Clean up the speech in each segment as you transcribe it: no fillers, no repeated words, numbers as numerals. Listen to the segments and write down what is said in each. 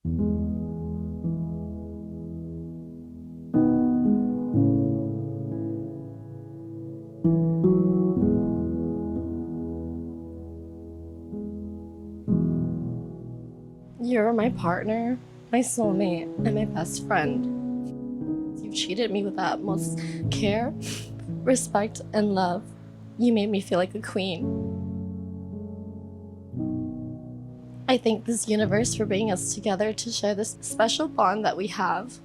You're my partner, my soulmate, and my best friend. You've treated me with the utmost care, respect, and love. You made me feel like a queen. I thank this universe for bringing us together to share this special bond that we have.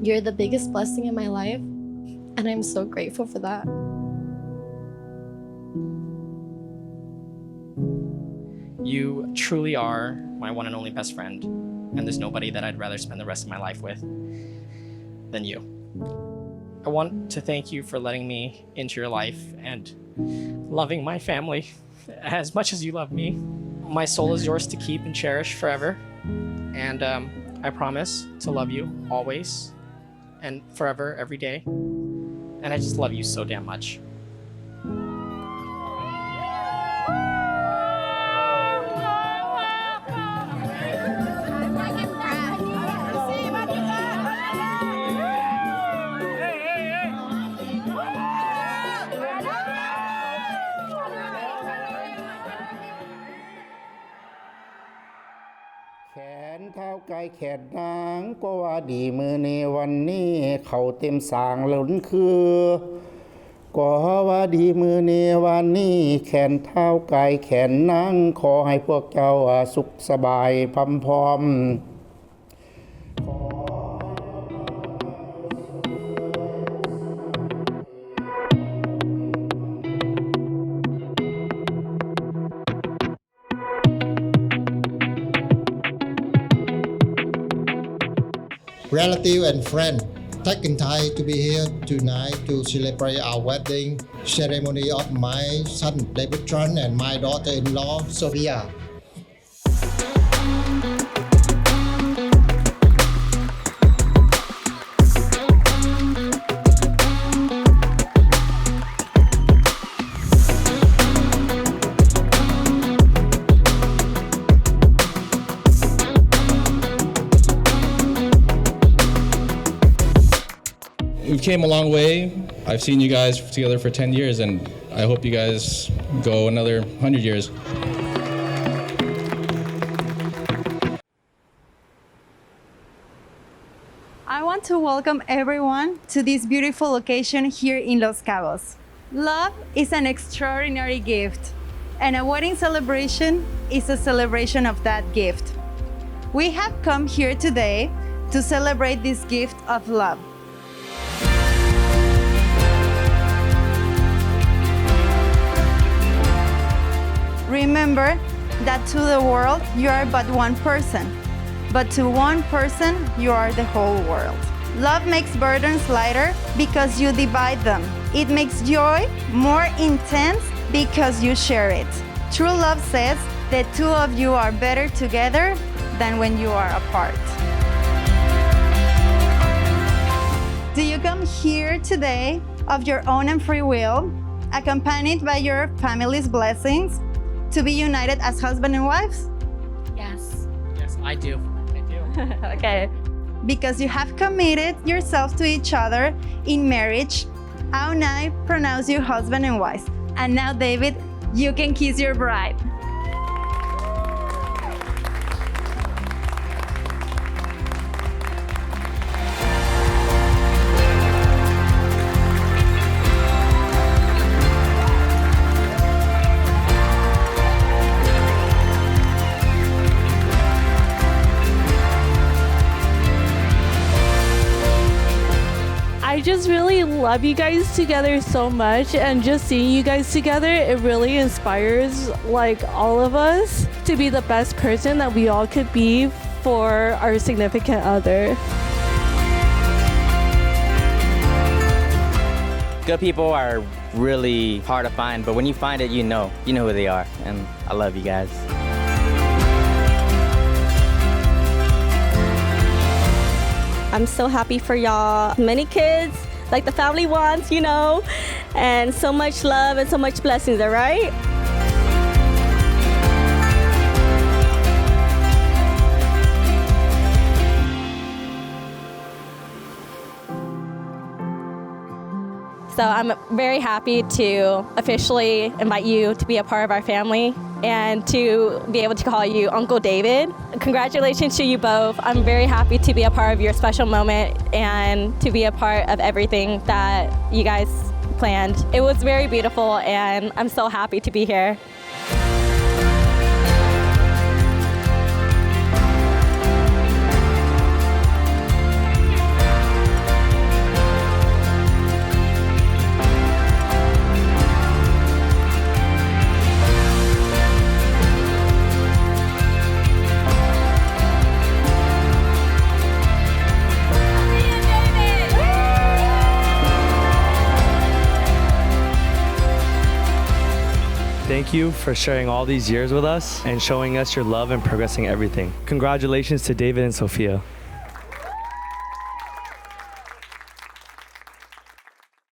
You're the biggest blessing in my life, and I'm so grateful for that. You truly are my one and only best friend, and there's nobody that I'd rather spend the rest of my life with than you. I want to thank you for letting me into your life and loving my family as much as you love me. My soul is yours to keep and cherish forever, and I promise to love you always and forever, every day, and I just love you so damn much.แขนเท้าไกลแขนนางก็ว่าดีมือในวันนี้เขาเต็มสางหล้นคือก็ว่าดีมือในวันนี้แขนเท้าไกลแขนนางขอให้พวกเจ้าสุขสบายพำพร้อมRelative and friend, taking time to be here tonight to celebrate our wedding ceremony of my son David Tran and my daughter-in-law Sophia. We came a long way. I've seen you guys together for 10 years, and I hope you guys go another 100 years. I want to welcome everyone to this beautiful occasion here in Los Cabos. Love is an extraordinary gift, and a wedding celebration is a celebration of that gift. We have come here today to celebrate this gift of love. Remember that to the world you are but one person, but to one person you are the whole world. Love makes burdens lighter because you divide them. It makes joy more intense because you share it. True love says the two of you are better together than when you are apart. Do you come here today of your own and free will, accompanied by your family's blessings, to be united as husband and wives? Yes. Yes, I do. Okay. Because you have committed yourselves to each other in marriage, I now pronounce you husband and wife. And now, David, you can kiss your bride. I just really love you guys together so much, and just seeing you guys together, it really inspires like all of us to be the best person that we all could be for our significant other. Good people are really hard to find, but when you find it, you know who they are, and I love you guys. I'm so happy for y'all. Many kids, like the family wants, and so much love and so much blessings, all right? So I'm very happy to officially invite you to be a part of our family and to be able to call you Uncle David. Congratulations to you both. I'm very happy to be a part of your special moment and to be a part of everything that you guys planned. It was very beautiful and I'm so happy to be here. Thank you for sharing all these years with us and showing us your love and progressing everything. Congratulations to David and Sophia.